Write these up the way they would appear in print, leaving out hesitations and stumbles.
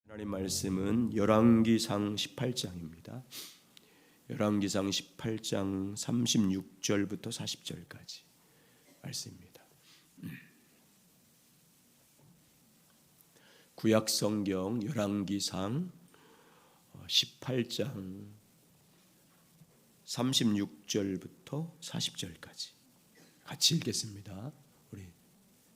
하나님 말씀은 열왕기상 18장입니다. 열왕기상 18장 36절부터 40절까지 말씀입니다. 구약성경 열왕기상 18장 36절부터 40절까지 같이 읽겠습니다. 우리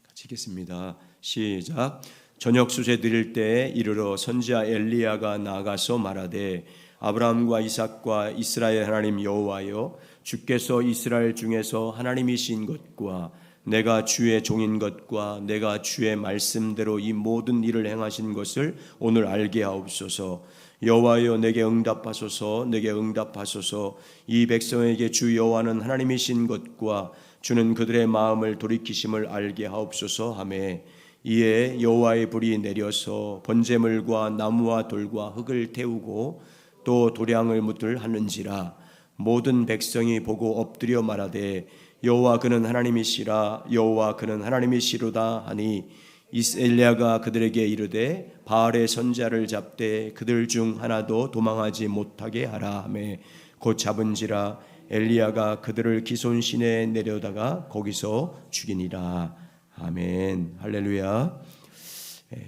같이 읽겠습니다. 시작. 저녁 수제 드릴 때에 이르러 선지자 엘리야가 나가서 말하되 아브라함과 이삭과 이스라엘 하나님 여호와여, 주께서 이스라엘 중에서 하나님이신 것과 내가 주의 종인 것과 내가 주의 말씀대로 이 모든 일을 행하신 것을 오늘 알게 하옵소서. 여호와여, 내게 응답하소서. 내게 응답하소서. 이 백성에게 주 여호와는 하나님이신 것과 주는 그들의 마음을 돌이키심을 알게 하옵소서 하매, 이에 여호와의 불이 내려서 번제물과 나무와 돌과 흙을 태우고 또 도량을 묻을 하는지라. 모든 백성이 보고 엎드려 말하되 여호와 그는 하나님이시라. 여호와 그는 하나님이시로다 하니, 엘리야가 그들에게 이르되 바알의 선지자를 잡되 그들 중 하나도 도망하지 못하게 하라 하매, 곧 잡은지라. 엘리야가 그들을 기손 시내에 내려다가 거기서 죽이니라. 아멘. 할렐루야.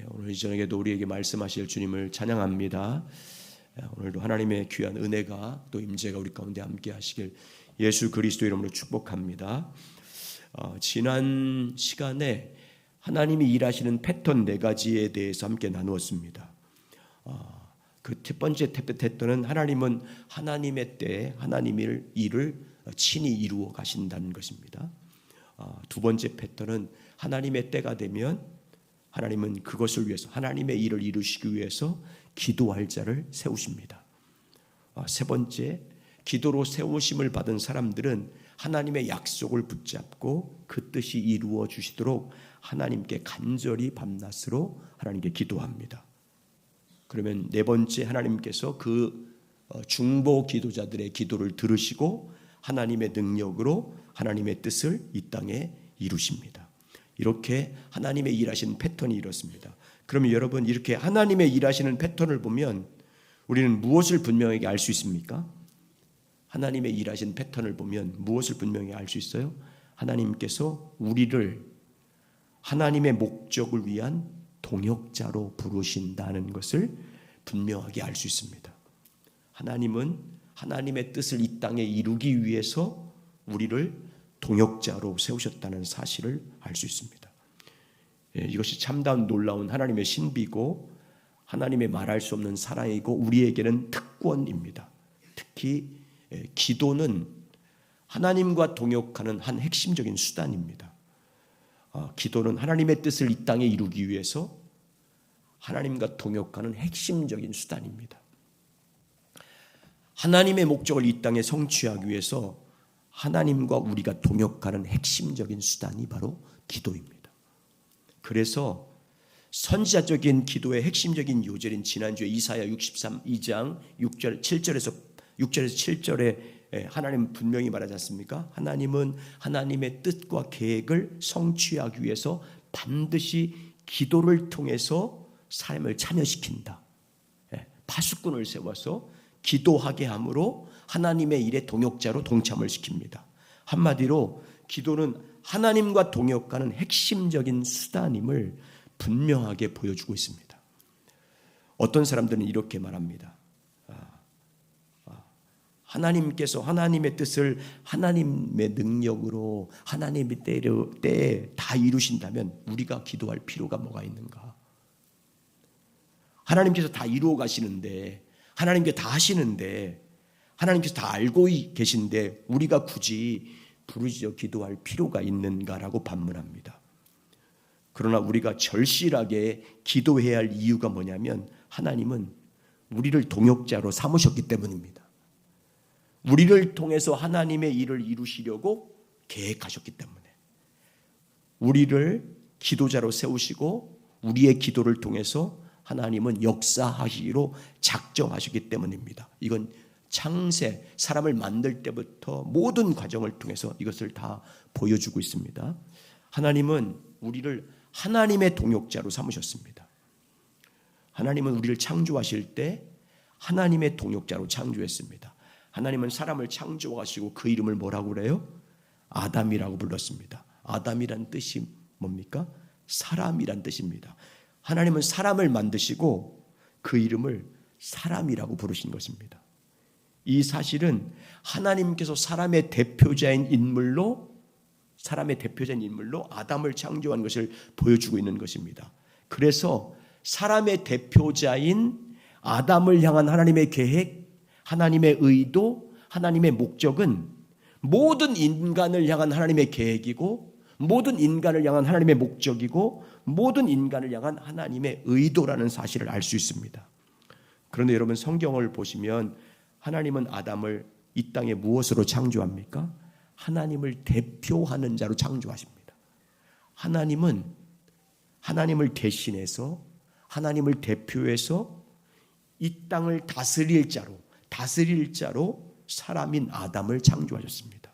오늘 이 저녁에도 우리에게 말씀하실 주님을 찬양합니다. 오늘도 하나님의 귀한 은혜가 또 임재가 우리 가운데 함께 하시길 예수 그리스도 이름으로 축복합니다. 지난 시간에 하나님이 일하시는 패턴 4가지에 대해서 함께 나누었습니다. 그 첫 번째 패턴은 하나님은 하나님의 때에 하나님의 일을 친히 이루어 가신다는 것입니다. 두 번째 패턴은 하나님의 때가 되면 하나님은 그것을 위해서, 하나님의 일을 이루시기 위해서 기도할 자를 세우십니다. 세 번째, 기도로 세우심을 받은 사람들은 하나님의 약속을 붙잡고 그 뜻이 이루어 주시도록 하나님께 간절히 밤낮으로 하나님께 기도합니다. 그러면 네 번째, 하나님께서 그 중보 기도자들의 기도를 들으시고 하나님의 능력으로 하나님의 뜻을 이 땅에 이루십니다. 이렇게 하나님의 일하시는 패턴이 이렇습니다. 그러면 여러분, 이렇게 하나님의 일하시는 패턴을 보면 우리는 무엇을 분명하게 알 수 있습니까? 하나님의 일하시는 패턴을 보면 무엇을 분명히 알 수 있어요? 하나님께서 우리를 하나님의 목적을 위한 동역자로 부르신다는 것을 분명하게 알 수 있습니다. 하나님은 하나님의 뜻을 이 땅에 이루기 위해서 우리를 동역자로 세우셨다는 사실을 알 수 있습니다. 이것이 참다운 놀라운 하나님의 신비고 하나님의 말할 수 없는 사랑이고 우리에게는 특권입니다. 특히 기도는 하나님과 동역하는 한 핵심적인 수단입니다. 기도는 하나님의 뜻을 이 땅에 이루기 위해서 하나님과 동역하는 핵심적인 수단입니다. 하나님의 목적을 이 땅에 성취하기 위해서 하나님과 우리가 동역하는 핵심적인 수단이 바로 기도입니다. 그래서 선지자적인 기도의 핵심적인 요절인 지난주에 이사야 63장 6절 7절에서 7절에 하나님 분명히 말하지 않습니까? 하나님은 하나님의 뜻과 계획을 성취하기 위해서 반드시 기도를 통해서 삶을 참여시킨다. 파수꾼을 세워서 기도하게 함으로 하나님의 일에 동역자로 동참을 시킵니다. 한마디로 기도는 하나님과 동역하는 핵심적인 수단임을 분명하게 보여주고 있습니다. 어떤 사람들은 이렇게 말합니다. 하나님께서 하나님의 뜻을 하나님의 능력으로 하나님의 때에 다 이루신다면 우리가 기도할 필요가 뭐가 있는가? 하나님께서 다 이루어 가시는데, 하나님께 다 하시는데, 하나님께서 다 알고 계신데 우리가 굳이 부르짖어 기도할 필요가 있는가라고 반문합니다. 그러나 우리가 절실하게 기도해야 할 이유가 뭐냐면 하나님은 우리를 동역자로 삼으셨기 때문입니다. 우리를 통해서 하나님의 일을 이루시려고 계획하셨기 때문에 우리를 기도자로 세우시고 우리의 기도를 통해서 하나님은 역사하시기로 작정하셨기 때문입니다. 이건 창세, 사람을 만들 때부터 모든 과정을 통해서 이것을 다 보여주고 있습니다. 하나님은 우리를 하나님의 동역자로 삼으셨습니다. 하나님은 우리를 창조하실 때 하나님의 동역자로 창조했습니다. 하나님은 사람을 창조하시고 그 이름을 뭐라고 그래요? 아담이라고 불렀습니다. 아담이란 뜻이 뭡니까? 사람이란 뜻입니다. 하나님은 사람을 만드시고 그 이름을 사람이라고 부르신 것입니다. 이 사실은 하나님께서 사람의 대표자인 인물로 아담을 창조한 것을 보여주고 있는 것입니다. 그래서 사람의 대표자인 아담을 향한 하나님의 계획, 하나님의 의도, 하나님의 목적은 모든 인간을 향한 하나님의 계획이고, 모든 인간을 향한 하나님의 목적이고, 모든 인간을 향한 하나님의 의도라는 사실을 알 수 있습니다. 그런데 여러분, 성경을 보시면 하나님은 아담을 이 땅에 무엇으로 창조합니까? 하나님을 대표하는 자로 창조하십니다. 하나님은 하나님을 대신해서, 하나님을 대표해서 이 땅을 다스릴 자로 사람인 아담을 창조하셨습니다.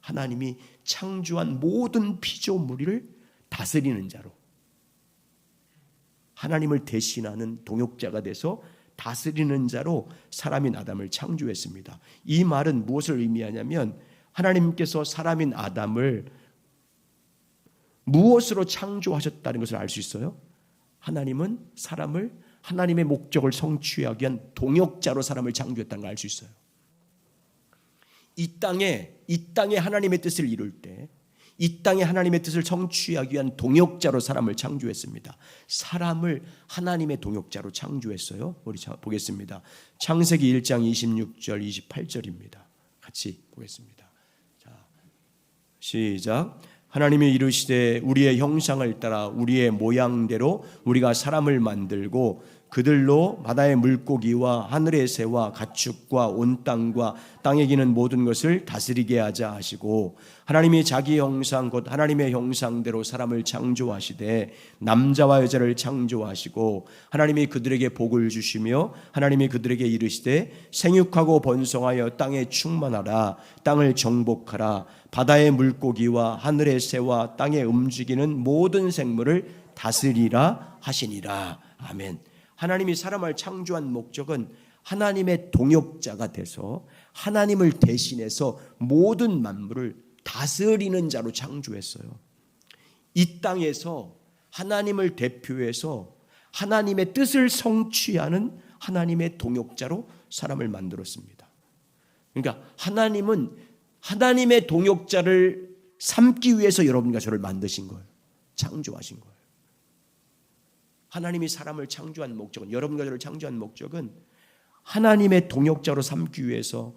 하나님이 창조한 모든 피조물을 다스리는 자로, 하나님을 대신하는 동역자가 돼서 다스리는 자로 사람인 아담을 창조했습니다. 이 말은 무엇을 의미하냐면, 하나님께서 사람인 아담을 무엇으로 창조하셨다는 것을 알 수 있어요. 하나님은 사람을 하나님의 목적을 성취하기 위한 동역자로 사람을 창조했다는 걸 알 수 있어요. 이 땅에 하나님의 뜻을 이룰 때, 이 땅에 하나님의 뜻을 성취하기 위한 동역자로 사람을 창조했습니다. 사람을 하나님의 동역자로 창조했어요. 우리 보겠습니다. 창세기 1장 26절 28절입니다. 같이 보겠습니다. 자, 시작. 하나님이 이르시되 우리의 형상을 따라 우리의 모양대로 우리가 사람을 만들고 그들로 바다의 물고기와 하늘의 새와 가축과 온 땅과 땅에 기는 모든 것을 다스리게 하자 하시고, 하나님이 자기 형상 곧 하나님의 형상대로 사람을 창조하시되 남자와 여자를 창조하시고, 하나님이 그들에게 복을 주시며 하나님이 그들에게 이르시되 생육하고 번성하여 땅에 충만하라, 땅을 정복하라, 바다의 물고기와 하늘의 새와 땅에 움직이는 모든 생물을 다스리라 하시니라. 아멘. 하나님이 사람을 창조한 목적은 하나님의 동역자가 돼서 하나님을 대신해서 모든 만물을 다스리는 자로 창조했어요. 이 땅에서 하나님을 대표해서 하나님의 뜻을 성취하는 하나님의 동역자로 사람을 만들었습니다. 그러니까 하나님은 하나님의 동역자를 삼기 위해서 여러분과 저를 만드신 거예요. 창조하신 거예요. 하나님이 사람을 창조한 목적은, 여러분과 저를 창조한 목적은 하나님의 동역자로 삼기 위해서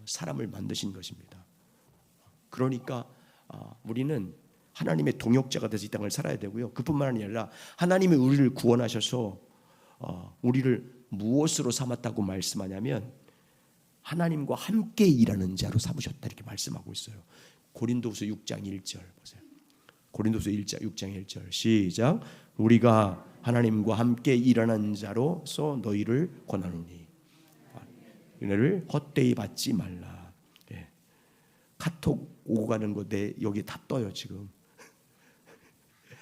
사람을 만드신 것입니다. 그러니까 우리는 하나님의 동역자가 돼서 이 땅을 살아야 되고요. 그뿐만 아니라 하나님이 우리를 구원하셔서 우리를 무엇으로 삼았다고 말씀하냐면 하나님과 함께 일하는 자로 삼으셨다, 이렇게 말씀하고 있어요. 고린도후서 6장 1절 보세요. 고린도후서 6장 1절 시작. 우리가 하나님과 함께 일하는 자로서 너희를 권하노니 은혜를 헛되이 받지 말라. 예. 카톡 오고 가는 거 내 여기 다 떠요 지금.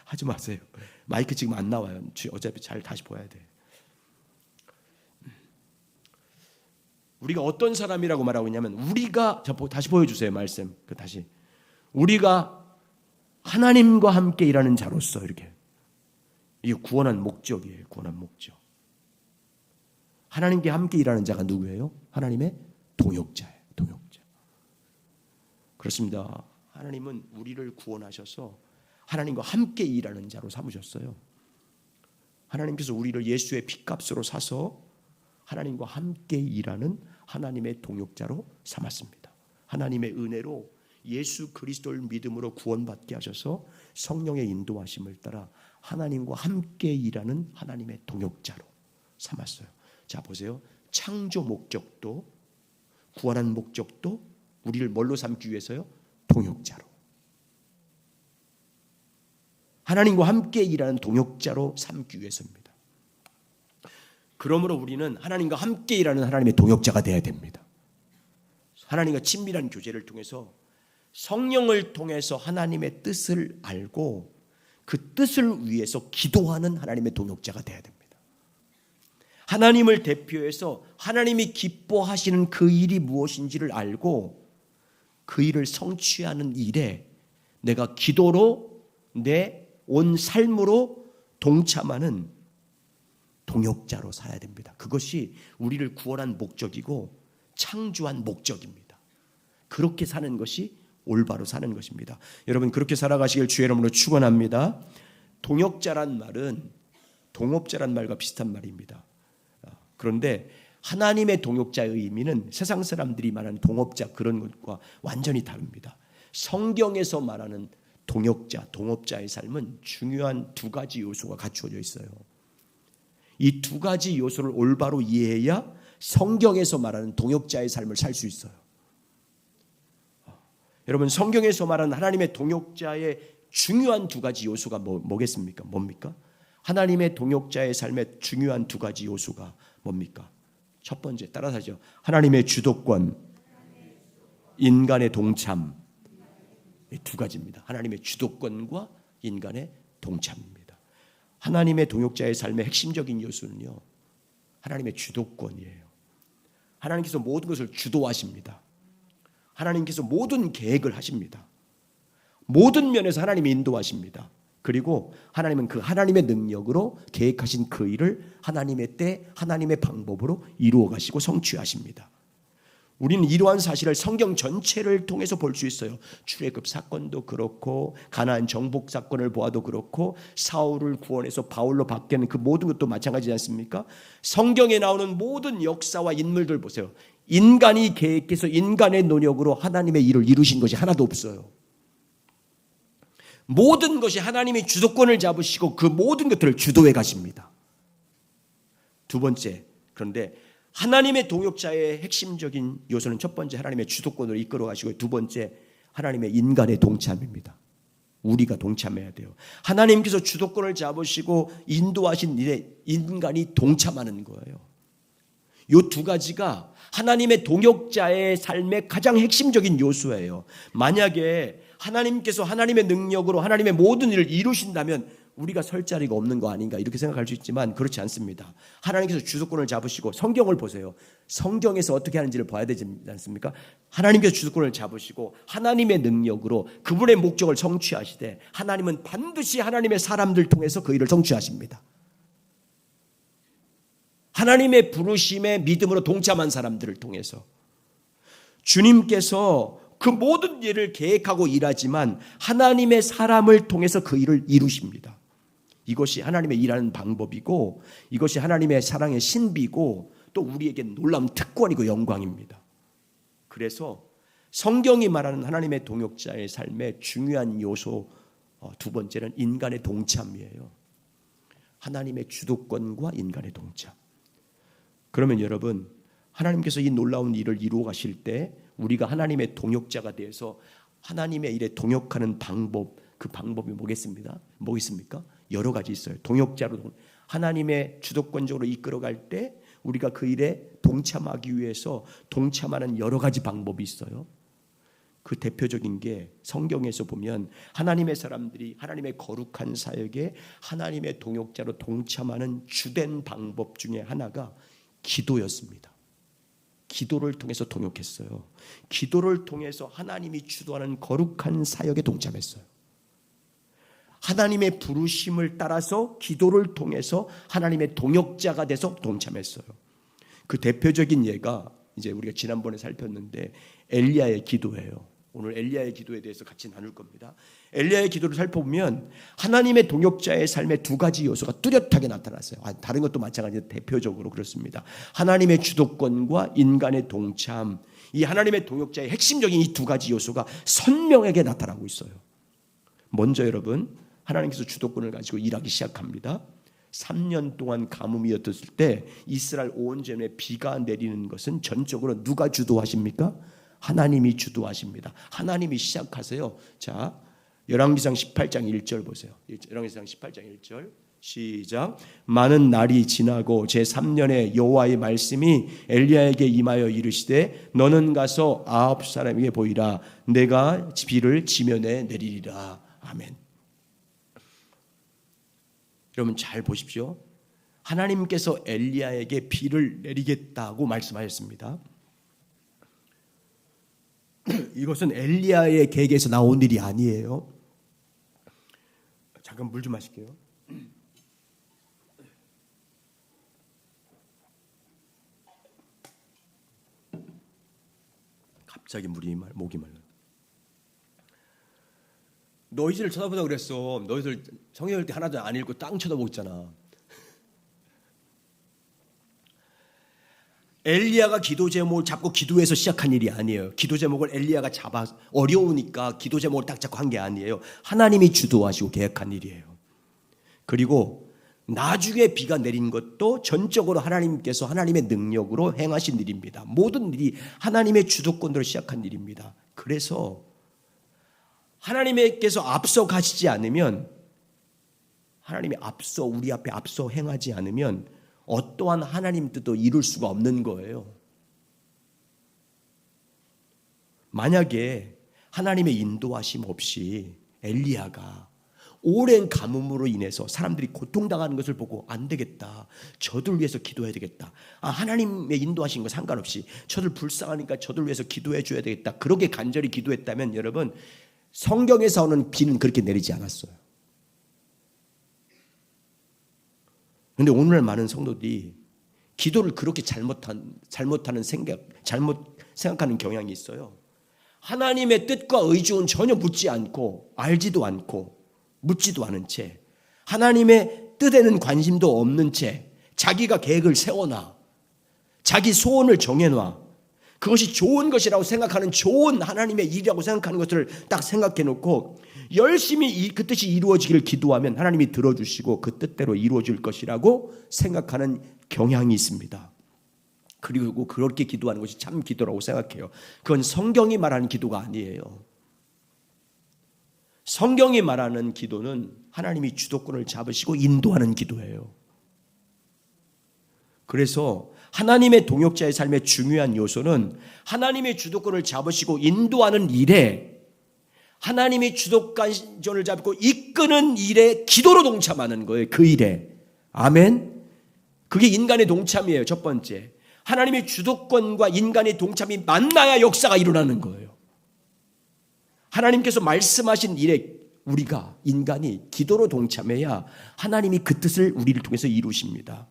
하지 마세요. 마이크 지금 안 나와요. 어차피 잘 다시 보야 돼. 우리가 어떤 사람이라고 말하고 있냐면, 우리가 다시 보여주세요 말씀. 다시 우리가 하나님과 함께 일하는 자로서, 이렇게. 이게 구원한 목적이에요. 구원한 목적. 하나님께 함께 일하는 자가 누구예요? 하나님의 동역자예요. 동역자. 그렇습니다. 하나님은 우리를 구원하셔서 하나님과 함께 일하는 자로 삼으셨어요. 하나님께서 우리를 예수의 피값으로 사서 하나님과 함께 일하는 하나님의 동역자로 삼았습니다. 하나님의 은혜로 예수 그리스도를 믿음으로 구원받게 하셔서 성령의 인도하심을 따라 하나님과 함께 일하는 하나님의 동역자로 삼았어요. 자 보세요. 창조 목적도, 구원한 목적도 우리를 뭘로 삼기 위해서요? 동역자로. 하나님과 함께 일하는 동역자로 삼기 위해서입니다. 그러므로 우리는 하나님과 함께 일하는 하나님의 동역자가 되어야 됩니다. 하나님과 친밀한 교제를 통해서, 성령을 통해서 하나님의 뜻을 알고 그 뜻을 위해서 기도하는 하나님의 동역자가 되어야 됩니다. 하나님을 대표해서 하나님이 기뻐하시는 그 일이 무엇인지를 알고 그 일을 성취하는 일에 내가 기도로 내 온 삶으로 동참하는 동역자로 살아야 됩니다. 그것이 우리를 구원한 목적이고 창조한 목적입니다. 그렇게 사는 것이 올바로 사는 것입니다. 여러분 그렇게 살아가시길 주의 이름으로 축원합니다. 동역자란 말은 동업자란 말과 비슷한 말입니다. 그런데 하나님의 동역자의 의미는 세상 사람들이 말하는 동업자 그런 것과 완전히 다릅니다. 성경에서 말하는 동역자, 동업자의 삶은 중요한 두 가지 요소가 갖추어져 있어요. 이 두 가지 요소를 올바로 이해해야 성경에서 말하는 동역자의 삶을 살 수 있어요. 여러분 성경에서 말하는 하나님의 동역자의 중요한 두 가지 요소가 뭐겠습니까? 뭡니까? 하나님의 동역자의 삶의 중요한 두 가지 요소가 뭡니까? 첫 번째 따라서 하죠. 하나님의 주도권, 인간의 동참. 두 가지입니다. 하나님의 주도권과 인간의 동참입니다. 하나님의 동역자의 삶의 핵심적인 요소는요, 하나님의 주도권이에요. 하나님께서 모든 것을 주도하십니다. 하나님께서 모든 계획을 하십니다. 모든 면에서 하나님이 인도하십니다. 그리고 하나님은 그 하나님의 능력으로 계획하신 그 일을 하나님의 때 하나님의 방법으로 이루어 가시고 성취하십니다. 우리는 이러한 사실을 성경 전체를 통해서 볼 수 있어요. 출애굽 사건도 그렇고 가나안 정복 사건을 보아도 그렇고 사울을 구원해서 바울로 바뀌는 그 모든 것도 마찬가지지 않습니까? 성경에 나오는 모든 역사와 인물들 보세요. 인간이 계획해서 인간의 노력으로 하나님의 일을 이루신 것이 하나도 없어요. 모든 것이 하나님이 주도권을 잡으시고 그 모든 것들을 주도해 가십니다. 두 번째, 그런데 하나님의 동역자의 핵심적인 요소는 첫 번째 하나님의 주도권으로 이끌어 가시고 두 번째 하나님의 인간의 동참입니다. 우리가 동참해야 돼요. 하나님께서 주도권을 잡으시고 인도하신 일에 인간이 동참하는 거예요. 이 두 가지가 하나님의 동역자의 삶의 가장 핵심적인 요소예요. 만약에 하나님께서 하나님의 능력으로 하나님의 모든 일을 이루신다면 우리가 설 자리가 없는 거 아닌가 이렇게 생각할 수 있지만 그렇지 않습니다. 하나님께서 주도권을 잡으시고 성경을 보세요. 성경에서 어떻게 하는지를 봐야 되지 않습니까? 하나님께서 주도권을 잡으시고 하나님의 능력으로 그분의 목적을 성취하시되 하나님은 반드시 하나님의 사람들 통해서 그 일을 성취하십니다. 하나님의 부르심에 믿음으로 동참한 사람들을 통해서 주님께서 그 모든 일을 계획하고 일하지만 하나님의 사람을 통해서 그 일을 이루십니다. 이것이 하나님의 일하는 방법이고 이것이 하나님의 사랑의 신비고 또 우리에게 놀라운 특권이고 영광입니다. 그래서 성경이 말하는 하나님의 동역자의 삶의 중요한 요소 두 번째는 인간의 동참이에요. 하나님의 주도권과 인간의 동참. 그러면 여러분 하나님께서 이 놀라운 일을 이루어 가실 때 우리가 하나님의 동역자가 되어서 하나님의 일에 동역하는 방법, 그 방법이 뭐겠습니까? 여러 가지 있어요. 동역자로 하나님의 주도권적으로 이끌어갈 때 우리가 그 일에 동참하기 위해서 동참하는 여러 가지 방법이 있어요. 그 대표적인 게 성경에서 보면 하나님의 사람들이 하나님의 거룩한 사역에 하나님의 동역자로 동참하는 주된 방법 중에 하나가 기도였습니다. 기도를 통해서 동역했어요. 기도를 통해서 하나님이 주도하는 거룩한 사역에 동참했어요. 하나님의 부르심을 따라서 기도를 통해서 하나님의 동역자가 돼서 동참했어요. 그 대표적인 예가 이제 우리가 지난번에 살폈는데 엘리야의 기도예요. 오늘 엘리야의 기도에 대해서 같이 나눌 겁니다. 엘리야의 기도를 살펴보면 하나님의 동역자의 삶의 두 가지 요소가 뚜렷하게 나타났어요. 다른 것도 마찬가지로 대표적으로 그렇습니다. 하나님의 주도권과 인간의 동참, 이 하나님의 동역자의 핵심적인 이 두 가지 요소가 선명하게 나타나고 있어요. 먼저 여러분 하나님께서 주도권을 가지고 일하기 시작합니다. 3년 동안 가뭄이었을 때 이스라엘 온 전에 비가 내리는 것은 전적으로 누가 주도하십니까? 하나님이 주도하십니다. 하나님이 시작하세요. 자, 열왕기상 18장 1절 보세요. 열왕기상 18장 1절 시작. 많은 날이 지나고 제3년에 여호와의 말씀이 엘리야에게 임하여 이르시되 너는 가서 아합 사람에게 보이라. 내가 비를 지면에 내리리라. 아멘. 여러분 잘 보십시오. 하나님께서 엘리야에게 비를 내리겠다고 말씀하셨습니다. 이것은 엘리야의 계획에서 나온 일이 아니에요. 잠깐 물 좀 마실게요. 갑자기 목이 말라. 너희들 쳐다보다 그랬어. 너희들 성경 읽을 때 하나도 안 읽고 땅 쳐다보고 있잖아. 엘리야가 기도 제목을 잡고 기도해서 시작한 일이 아니에요. 기도 제목을 엘리야가 잡아 어려우니까 기도 제목을 딱 잡고 한 게 아니에요. 하나님이 주도하시고 계획한 일이에요. 그리고 나중에 비가 내린 것도 전적으로 하나님께서 하나님의 능력으로 행하신 일입니다. 모든 일이 하나님의 주도권으로 시작한 일입니다. 그래서 하나님께서 앞서 가시지 않으면, 하나님이 우리 앞에 앞서 행하지 않으면 어떠한 하나님 뜻도 이룰 수가 없는 거예요. 만약에 하나님의 인도하심 없이 엘리야가 오랜 가뭄으로 인해서 사람들이 고통당하는 것을 보고 안 되겠다, 저들 위해서 기도해야 되겠다, 하나님의 인도하신 거 상관없이 저들 불쌍하니까 저들 위해서 기도해 줘야 되겠다, 그렇게 간절히 기도했다면 여러분, 성경에서 오는 비는 그렇게 내리지 않았어요. 그런데 오늘날 많은 성도들이 기도를 그렇게 잘못 생각하는 경향이 있어요. 하나님의 뜻과 의중은 전혀 묻지 않고, 알지도 않고 묻지도 않은 채, 하나님의 뜻에는 관심도 없는 채 자기가 계획을 세워놔, 자기 소원을 정해놔, 그것이 좋은 것이라고 생각하는, 좋은 하나님의 일이라고 생각하는 것을 딱 생각해 놓고 열심히 그 뜻이 이루어지기를 기도하면 하나님이 들어주시고 그 뜻대로 이루어질 것이라고 생각하는 경향이 있습니다. 그리고 그렇게 기도하는 것이 참 기도라고 생각해요. 그건 성경이 말하는 기도가 아니에요. 성경이 말하는 기도는 하나님이 주도권을 잡으시고 인도하는 기도예요. 그래서 하나님의 동역자의 삶의 중요한 요소는 하나님의 주도권을 잡으시고 인도하는 일에, 하나님이 주도권을 잡고 이끄는 일에 기도로 동참하는 거예요. 그 일에. 아멘. 그게 인간의 동참이에요. 첫 번째, 하나님의 주도권과 인간의 동참이 만나야 역사가 일어나는 거예요. 하나님께서 말씀하신 일에 우리가, 인간이 기도로 동참해야 하나님이 그 뜻을 우리를 통해서 이루십니다.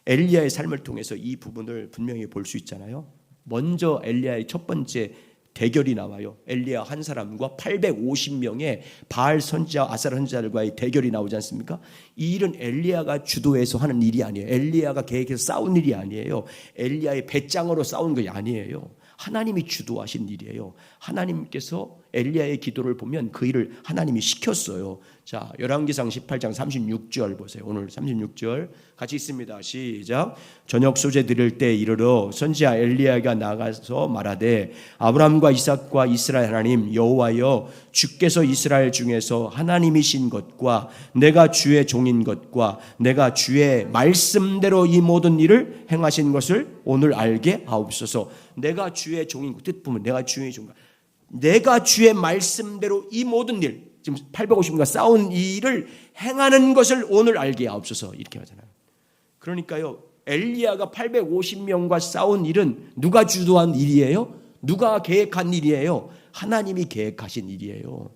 엘리야의 삶을 통해서 이 부분을 분명히 볼 수 있잖아요. 먼저 엘리야의 첫 번째 대결이 나와요. 엘리야 한 사람과 850명의 바알 선지자, 아사라 선지자들과의 대결이 나오지 않습니까? 이 일은 엘리야가 주도해서 하는 일이 아니에요. 엘리야가 계획해서 싸운 일이 아니에요. 엘리야의 배짱으로 싸운 것이 아니에요. 하나님이 주도하신 일이에요. 하나님께서 엘리야의 기도를 보면 그 일을 하나님이 시켰어요. 자, 열왕기상 18장 36절 보세요. 오늘 36절 같이 있습니다. 시작. 저녁 소재 드릴 때 이르러 선지자 엘리야가 나가서 말하되, 아브라함과 이삭과 이스라엘 하나님 여호와여, 주께서 이스라엘 중에서 하나님이신 것과 내가 주의 종인 것과 내가 주의 말씀대로 이 모든 일을 행하신 것을 오늘 알게 하옵소서. 내가 주의 종인 것, 뜻 보면 내가 주의 종인 것, 내가 주의 말씀대로 이 모든 일, 지금 850명과 싸운 이 일을 행하는 것을 오늘 알게 하옵소서, 이렇게 하잖아요. 그러니까요, 엘리야가 850명과 싸운 일은 누가 주도한 일이에요? 누가 계획한 일이에요? 하나님이 계획하신 일이에요.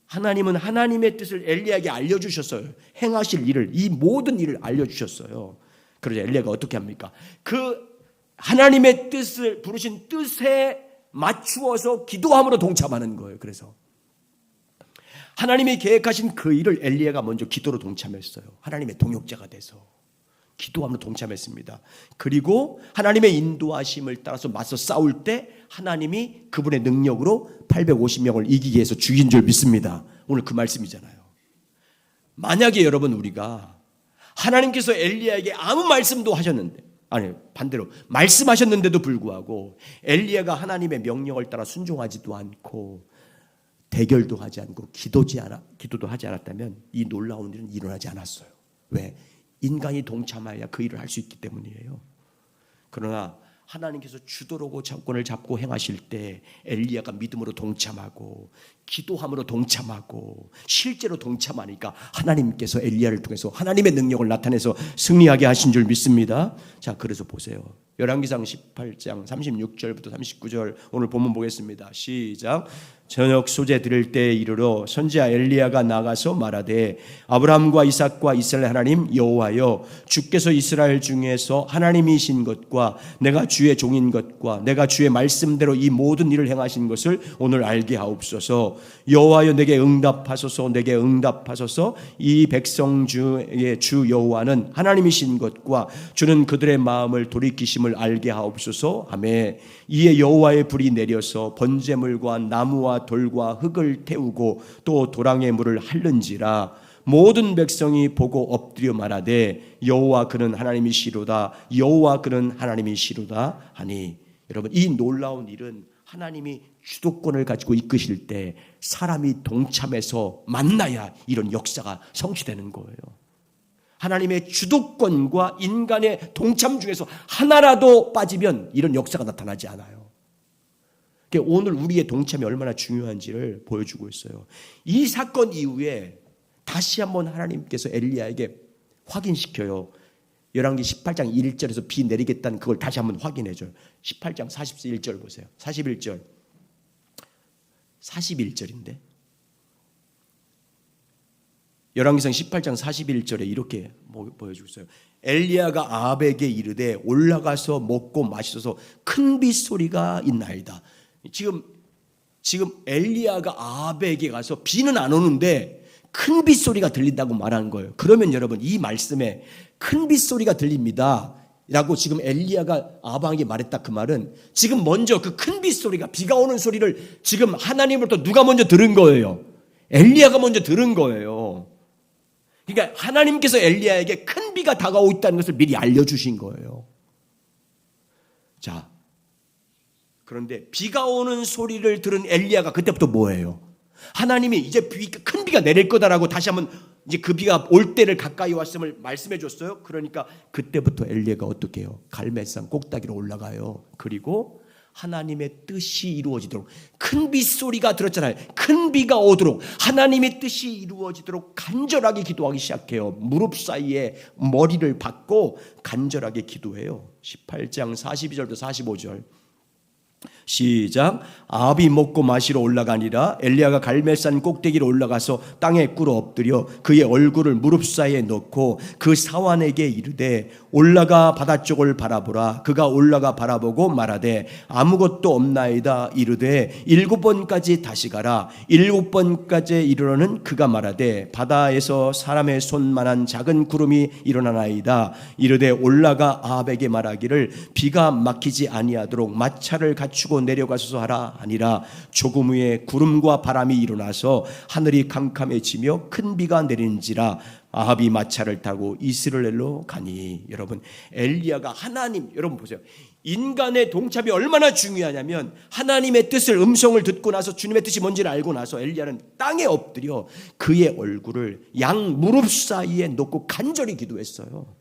하나님은 하나님의 뜻을 엘리야에게 알려주셨어요. 행하실 일을, 이 모든 일을 알려주셨어요. 그러자 엘리야가 어떻게 합니까? 그 하나님의 뜻을, 부르신 뜻에 맞추어서 기도함으로 동참하는 거예요. 그래서 하나님이 계획하신 그 일을 엘리야가 먼저 기도로 동참했어요. 하나님의 동역자가 돼서 기도함으로 동참했습니다. 그리고 하나님의 인도하심을 따라서 맞서 싸울 때 하나님이 그분의 능력으로 850명을 이기게 해서 죽인 줄 믿습니다. 오늘 그 말씀이잖아요. 만약에 여러분, 우리가 하나님께서 엘리야에게 아무 말씀도 하셨는데, 아니 반대로 말씀하셨는데도 불구하고 엘리야가 하나님의 명령을 따라 순종하지도 않고 대결도 하지 않고 기도도 하지 않았다면 이 놀라운 일은 일어나지 않았어요. 왜? 인간이 동참해야 그 일을 할 수 있기 때문이에요. 그러나 하나님께서 주도로 정권을 잡고 행하실 때 엘리야가 믿음으로 동참하고 기도함으로 동참하고 실제로 동참하니까 하나님께서 엘리야를 통해서 하나님의 능력을 나타내서 승리하게 하신 줄 믿습니다. 자, 그래서 보세요. 열왕기상 18장 36절부터 39절 오늘 본문 보겠습니다. 시작. 저녁 소재 드릴 때에 이르러 선지자 엘리야가 나가서 말하되 아브라함과 이삭과 이스라엘 하나님 여호와여 주께서 이스라엘 중에서 하나님이신 것과 내가 주의 종인 것과 내가 주의 말씀대로 이 모든 일을 행하신 것을 오늘 알게 하옵소서. 여호와여 내게 응답하소서. 내게 응답하소서. 이 백성 중의 주 여호와는 하나님이신 것과 주는 그들의 마음을 돌이키심을 알게 하옵소서 하매 이에 여호와의 불이 내려서 번제물과 나무와 돌과 흙을 태우고 또 도랑의 물을 핥는지라 모든 백성이 보고 엎드려 말하되 여호와 그는 하나님이시로다 여호와 그는 하나님이시로다 하니 여러분 이 놀라운 일은 하나님이 주도권을 가지고 이끄실 때 사람이 동참해서 만나야 이런 역사가 성취되는 거예요. 하나님의 주도권과 인간의 동참 중에서 하나라도 빠지면 이런 역사가 나타나지 않아요. 오늘 우리의 동참이 얼마나 중요한지를 보여주고 있어요. 이 사건 이후에 다시 한번 하나님께서 엘리야에게 확인시켜요. 열왕기 18장 1절에서 비 내리겠다는 그걸 다시 한번 확인해줘요. 18장 41절 보세요. 41절인데 열왕기상 18장 41절에 이렇게 보여주고 있어요. 엘리야가 아합에게 이르되 올라가서 먹고 마시소서 큰 빗소리가 있나이다. 지금 엘리야가 아합에게 가서 비는 안 오는데 큰 빗소리가 들린다고 말하는 거예요. 그러면 여러분 이 말씀에 큰 빗소리가 들립니다 라고 지금 엘리야가 아합에게 말했다 그 말은 지금 먼저 그 큰 빗소리가 비가 오는 소리를 지금 하나님으로부터 누가 먼저 들은 거예요? 엘리야가 먼저 들은 거예요. 그러니까 하나님께서 엘리야에게 큰 비가 다가오고 있다는 것을 미리 알려주신 거예요. 자, 그런데 비가 오는 소리를 들은 엘리야가 그때부터 뭐예요? 하나님이 이제 큰 비가 내릴 거다라고 다시 한번 이제 그 비가 올 때를 가까이 왔음을 말씀해 줬어요. 그러니까 그때부터 엘리야가 어떻게 해요? 갈멜산 꼭대기로 올라가요. 그리고 하나님의 뜻이 이루어지도록 큰 빗소리가 들었잖아요. 큰 비가 오도록 하나님의 뜻이 이루어지도록 간절하게 기도하기 시작해요. 무릎 사이에 머리를 박고 간절하게 기도해요. 18장 42절부터 45절 시작. 아합이 먹고 마시러 올라가니라 엘리야가 갈멜산 꼭대기로 올라가서 땅에 꿇어 엎드려 그의 얼굴을 무릎 사이에 넣고 그 사환에게 이르되 올라가 바다 쪽을 바라보라. 그가 올라가 바라보고 말하되 아무것도 없나이다. 이르되 7번까지 다시 가라. 7번까지 이르러는 그가 말하되 바다에서 사람의 손만한 작은 구름이 일어나나이다. 이르되 올라가 아합에게 말하기를 비가 막히지 아니하도록 마차를 갖추고 내려가소서 하라 아니라 조금 후에 구름과 바람이 일어나서 하늘이 캄캄해지며 큰 비가 내리는지라 아합이 마차를 타고 이스라엘로 가니. 여러분 엘리야가 하나님 여러분 보세요. 인간의 동참이 얼마나 중요하냐면 하나님의 뜻을 음성을 듣고 나서 주님의 뜻이 뭔지를 알고 나서 엘리야는 땅에 엎드려 그의 얼굴을 양 무릎 사이에 놓고 간절히 기도했어요.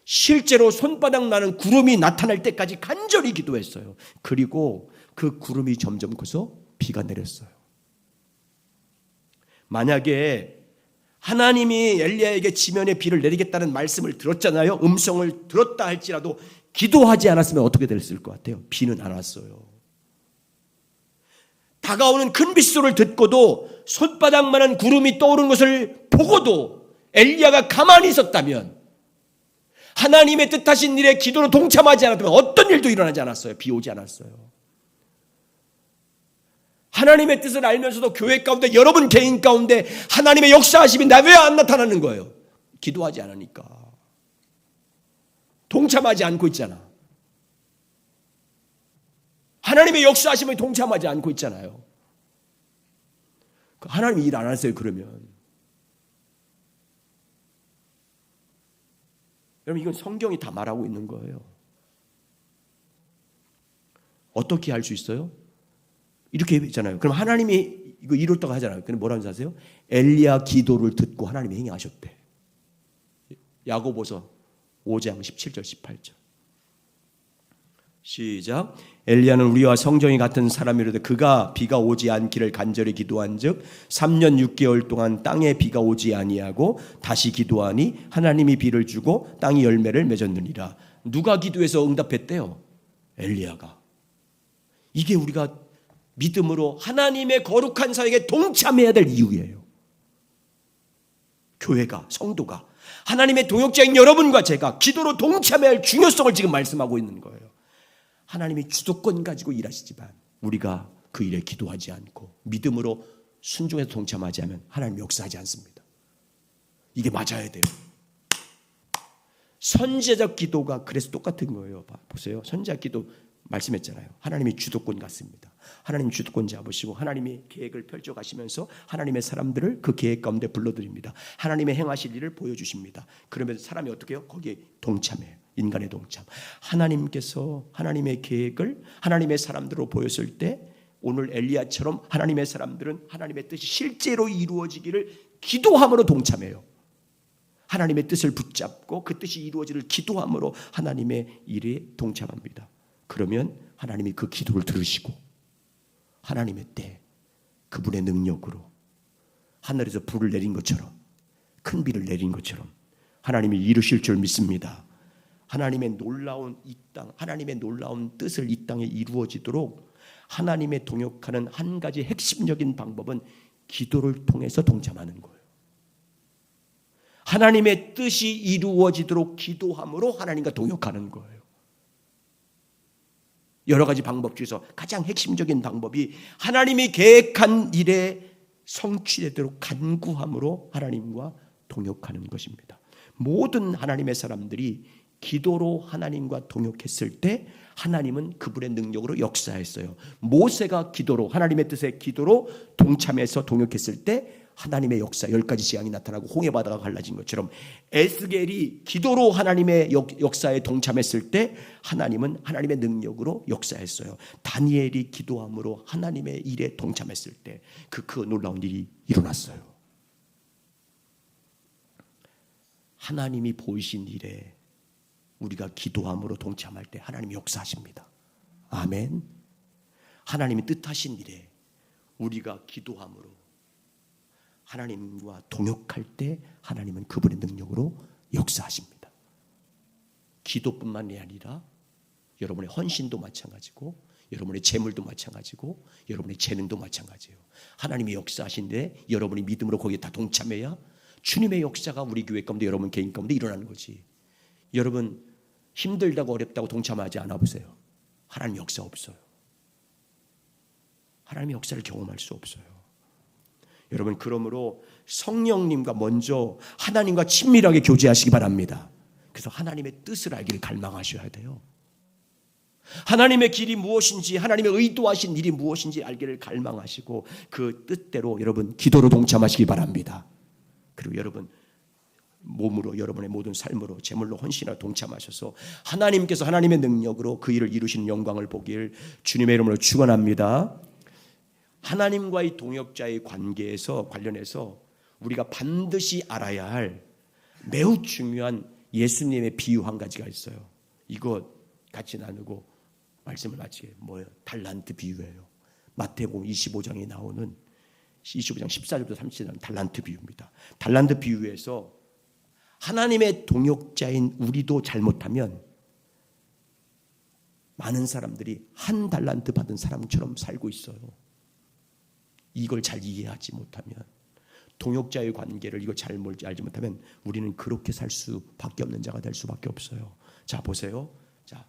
실제로 손바닥 나는 구름이 나타날 때까지 간절히 기도했어요. 그리고 그 구름이 점점 커서 비가 내렸어요. 만약에 하나님이 엘리야에게 지면에 비를 내리겠다는 말씀을 들었잖아요. 음성을 들었다 할지라도 기도하지 않았으면 어떻게 됐을 것 같아요? 비는 안 왔어요. 다가오는 큰 빗소리를 듣고도 손바닥만한 구름이 떠오르는 것을 보고도 엘리야가 가만히 있었다면 하나님의 뜻하신 일에 기도로 동참하지 않았다면 어떤 일도 일어나지 않았어요. 비 오지 않았어요. 하나님의 뜻을 알면서도 교회 가운데 여러분 개인 가운데 하나님의 역사하심이 나 왜 안 나타나는 거예요? 기도하지 않으니까. 동참하지 않고 있잖아. 하나님의 역사하심에 동참하지 않고 있잖아요. 하나님이 일 안 하세요 그러면. 여러분 이건 성경이 다 말하고 있는 거예요. 어떻게 할 수 있어요? 이렇게 했잖아요. 그럼 하나님이 이거 이뤘다고 하잖아요. 그럼 뭐라는 줄 아세요? 엘리야 기도를 듣고 하나님이 행하셨대. 야고보서 5장 17절 18절. 시작. 엘리야는 우리와 성정이 같은 사람이로되 그가 비가 오지 않기를 간절히 기도한즉 3년 6개월 동안 땅에 비가 오지 아니하고 다시 기도하니 하나님이 비를 주고 땅이 열매를 맺었느니라. 누가 기도해서 응답했대요? 엘리야가. 이게 우리가 믿음으로 하나님의 거룩한 사역에 동참해야 될 이유예요. 교회가, 성도가, 하나님의 동역자인 여러분과 제가 기도로 동참해야 할 중요성을 지금 말씀하고 있는 거예요. 하나님이 주도권 가지고 일하시지만 우리가 그 일에 기도하지 않고 믿음으로 순종해서 동참하지 않으면 하나님 역사하지 않습니다. 이게 맞아야 돼요. 선지자적 기도가 그래서 똑같은 거예요. 보세요. 선지자 기도 말씀했잖아요. 하나님이 주도권 같습니다. 하나님 주도권 잡으시고 하나님이 계획을 펼쳐가시면서 하나님의 사람들을 그 계획 가운데 불러드립니다. 하나님의 행하실 일을 보여주십니다. 그러면서 사람이 어떻게 해요? 거기에 동참해요. 인간의 동참. 하나님께서 하나님의 계획을 하나님의 사람들로 보였을 때 오늘 엘리야처럼 하나님의 사람들은 하나님의 뜻이 실제로 이루어지기를 기도함으로 동참해요. 하나님의 뜻을 붙잡고 그 뜻이 이루어지기를 기도함으로 하나님의 일에 동참합니다. 그러면 하나님이 그 기도를 들으시고 하나님의 때 그분의 능력으로 하늘에서 불을 내린 것처럼 큰 비를 내린 것처럼 하나님이 이루실 줄 믿습니다. 하나님의 놀라운 이 땅, 하나님의 놀라운 뜻을 이 땅에 이루어지도록 하나님의 동역하는 한 가지 핵심적인 방법은 기도를 통해서 동참하는 거예요. 하나님의 뜻이 이루어지도록 기도함으로 하나님과 동역하는 거예요. 여러 가지 방법 중에서 가장 핵심적인 방법이 하나님이 계획한 일에 성취되도록 간구함으로 하나님과 동역하는 것입니다. 모든 하나님의 사람들이 기도로 하나님과 동역했을 때 하나님은 그분의 능력으로 역사했어요. 모세가 기도로 하나님의 뜻에 기도로 동참해서 동역했을 때 하나님의 역사 10가지 재앙이 나타나고 홍해 바다가 갈라진 것처럼 에스겔이 기도로 하나님의 역사에 동참했을 때 하나님은 하나님의 능력으로 역사했어요. 다니엘이 기도함으로 하나님의 일에 동참했을 때 그 놀라운 일이 일어났어요. 하나님이 보이신 일에 우리가 기도함으로 동참할 때 하나님이 역사하십니다. 아멘. 하나님이 뜻하신 일에 우리가 기도함으로 하나님과 동역할 때 하나님은 그분의 능력으로 역사하십니다. 기도뿐만이 아니라 여러분의 헌신도 마찬가지고 여러분의 재물도 마찬가지고 여러분의 재능도 마찬가지예요. 하나님이 역사하신데 여러분이 믿음으로 거기에 다 동참해야 주님의 역사가 우리 교회 가운데 여러분 개인 가운데 일어나는 거지. 여러분 힘들다고 어렵다고 동참하지 않아 보세요. 하나님 역사 없어요. 하나님의 역사를 경험할 수 없어요. 여러분 그러므로 성령님과 먼저 하나님과 친밀하게 교제하시기 바랍니다. 그래서 하나님의 뜻을 알기를 갈망하셔야 돼요. 하나님의 길이 무엇인지 하나님의 의도하신 일이 무엇인지 알기를 갈망하시고 그 뜻대로 여러분 기도로 동참하시기 바랍니다. 그리고 여러분 몸으로 여러분의 모든 삶으로 재물로 헌신하여 동참하셔서 하나님께서 하나님의 능력으로 그 일을 이루시는 영광을 보길 주님의 이름으로 축원합니다. 하나님과의 동역자의 관계에서 관련해서 우리가 반드시 알아야 할 매우 중요한 예수님의 비유 한 가지가 있어요. 이거 같이 나누고 말씀을 마치게 뭐예요? 달란트 비유예요. 마태복음 25장에 나오는 25장 14절부터 30절 달란트 비유입니다. 달란트 비유에서 하나님의 동역자인 우리도 잘못하면 많은 사람들이 한 달란트 받은 사람처럼 살고 있어요. 이걸 잘 이해하지 못하면 동역자의 관계를 이거 잘 알지 못하면 우리는 그렇게 살 수밖에 없는 자가 될 수밖에 없어요. 자 보세요. 자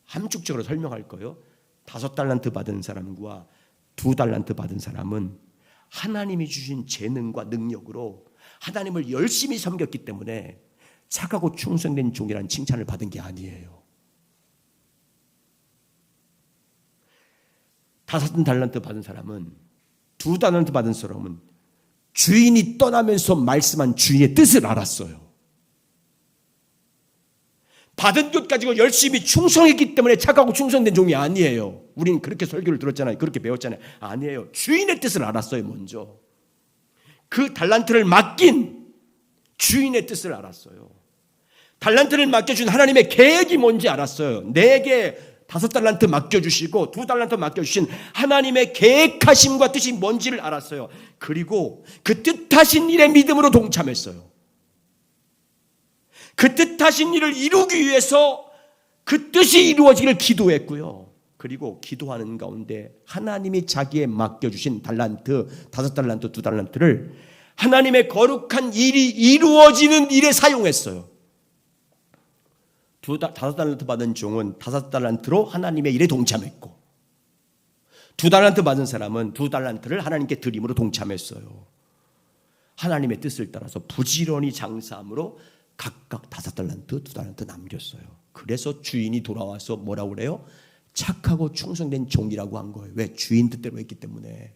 함축적으로 설명할 거예요. 5달란트 받은 사람과 2달란트 받은 사람은 하나님이 주신 재능과 능력으로 하나님을 열심히 섬겼기 때문에 착하고 충성된 종이라는 칭찬을 받은 게 아니에요. 5달란트 받은 사람은 2달란트 받은 사람은 주인이 떠나면서 말씀한 주인의 뜻을 알았어요. 받은 것 가지고 열심히 충성했기 때문에 착하고 충성된 종이 아니에요. 우리는 그렇게 설교를 들었잖아요. 그렇게 배웠잖아요. 아니에요. 주인의 뜻을 알았어요. 먼저 그 달란트를 맡긴 주인의 뜻을 알았어요. 달란트를 맡겨준 하나님의 계획이 뭔지 알았어요. 내게 5달란트 맡겨주시고 2달란트 맡겨주신 하나님의 계획하심과 뜻이 뭔지를 알았어요. 그리고 그 뜻하신 일에 믿음으로 동참했어요. 그 뜻하신 일을 이루기 위해서 그 뜻이 이루어지기를 기도했고요. 그리고 기도하는 가운데 하나님이 자기의 맡겨주신 달란트, 5달란트, 2달란트를 하나님의 거룩한 일이 이루어지는 일에 사용했어요. 5달란트 받은 종은 5달란트로 하나님의 일에 동참했고, 2달란트 받은 사람은 2달란트를 하나님께 드림으로 동참했어요. 하나님의 뜻을 따라서 부지런히 장사함으로 각각 5달란트, 2달란트 남겼어요. 그래서 주인이 돌아와서 뭐라고 그래요? 착하고 충성된 종이라고 한 거예요. 왜? 주인 뜻대로 했기 때문에.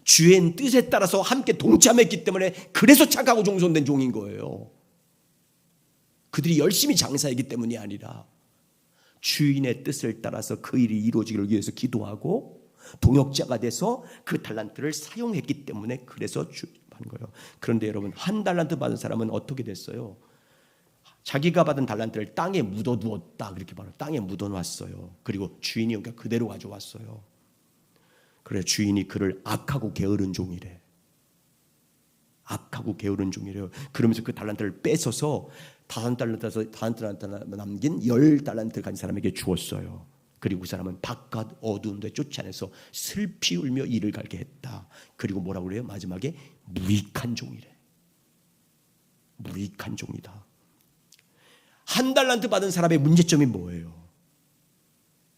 주인 뜻에 따라서 함께 동참했기 때문에 그래서 착하고 충성된 종인 거예요. 그들이 열심히 장사했기 때문이 아니라 주인의 뜻을 따라서 그 일이 이루어지기를 위해서 기도하고 동역자가 돼서 그 달란트를 사용했기 때문에 그래서 한 거예요. 그런데 여러분, 1달란트 받은 사람은 어떻게 됐어요? 자기가 받은 달란트를 땅에 묻어두었다, 그렇게 말해요. 땅에 묻어놨어요. 그리고 주인이 여기가 그대로 가져왔어요. 그래, 주인이 그를 악하고 게으른 종이래. 악하고 게으른 종이래요. 그러면서 그 달란트를 뺏어서 5달란트 남긴 10달란트를 가진 사람에게 주었어요. 그리고 그 사람은 바깥 어두운 데 쫓아내서 슬피 울며 이를 갈게 했다. 그리고 뭐라고 그래요? 마지막에 무익한 종이래. 무익한 종이다. 1달란트 받은 사람의 문제점이 뭐예요?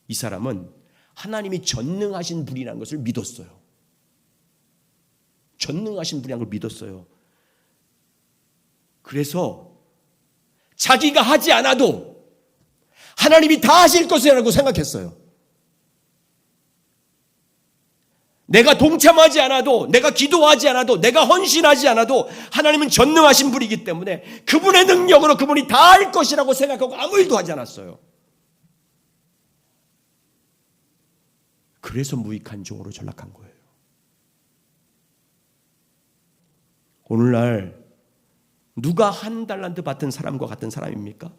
이 사람은 하나님이 전능하신 분이라는 것을 믿었어요. 전능하신 분이라는 걸 믿었어요. 그래서 자기가 하지 않아도 하나님이 다 하실 것이라고 생각했어요. 내가 동참하지 않아도, 내가 기도하지 않아도, 내가 헌신하지 않아도 하나님은 전능하신 분이기 때문에 그분의 능력으로 그분이 다 할 것이라고 생각하고 아무 일도 하지 않았어요. 그래서 무익한 종으로 전락한 거예요. 오늘날 누가 1달란트 받은 사람과 같은 사람입니까?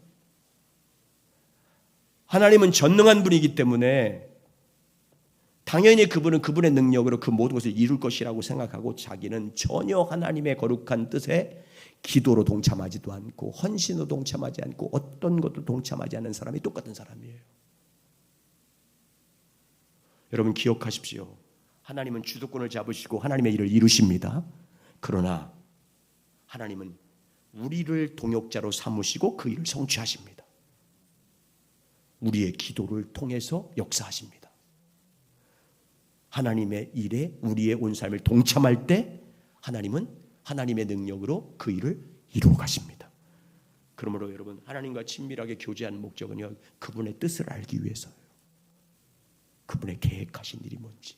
하나님은 전능한 분이기 때문에 당연히 그분은 그분의 능력으로 그 모든 것을 이룰 것이라고 생각하고 자기는 전혀 하나님의 거룩한 뜻에 기도로 동참하지도 않고 헌신으로 동참하지 않고 어떤 것도 동참하지 않는 사람이 똑같은 사람이에요. 여러분 기억하십시오. 하나님은 주도권을 잡으시고 하나님의 일을 이루십니다. 그러나 하나님은 우리를 동역자로 삼으시고 그 일을 성취하십니다. 우리의 기도를 통해서 역사하십니다. 하나님의 일에 우리의 온 삶을 동참할 때 하나님은 하나님의 능력으로 그 일을 이루어 가십니다. 그러므로 여러분, 하나님과 친밀하게 교제하는 목적은요, 그분의 뜻을 알기 위해서예요. 그분의 계획하신 일이 뭔지,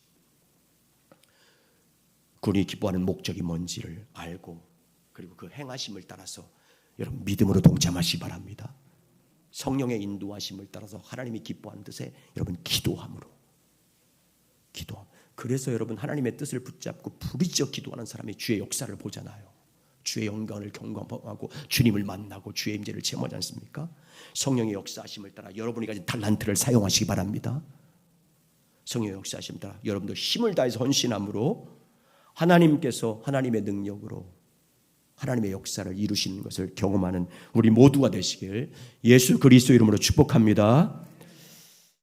그분이 기뻐하는 목적이 뭔지를 알고, 그리고 그 행하심을 따라서 여러분 믿음으로 동참하시기 바랍니다. 성령의 인도하심을 따라서 하나님이 기뻐하는 뜻에 여러분 기도함으로. 그래서 여러분 하나님의 뜻을 붙잡고 부르짖어 기도하는 사람이 주의 역사를 보잖아요. 주의 영광을 경험하고 주님을 만나고 주의 임재를 체험하지 않습니까? 성령의 역사하심을 따라 여러분이 가진 달란트를 사용하시기 바랍니다. 성령의 역사하심을 따라 여러분도 힘을 다해서 헌신함으로 하나님께서 하나님의 능력으로 하나님의 역사를 이루시는 것을 경험하는 우리 모두가 되시길 예수 그리스도 이름으로 축복합니다.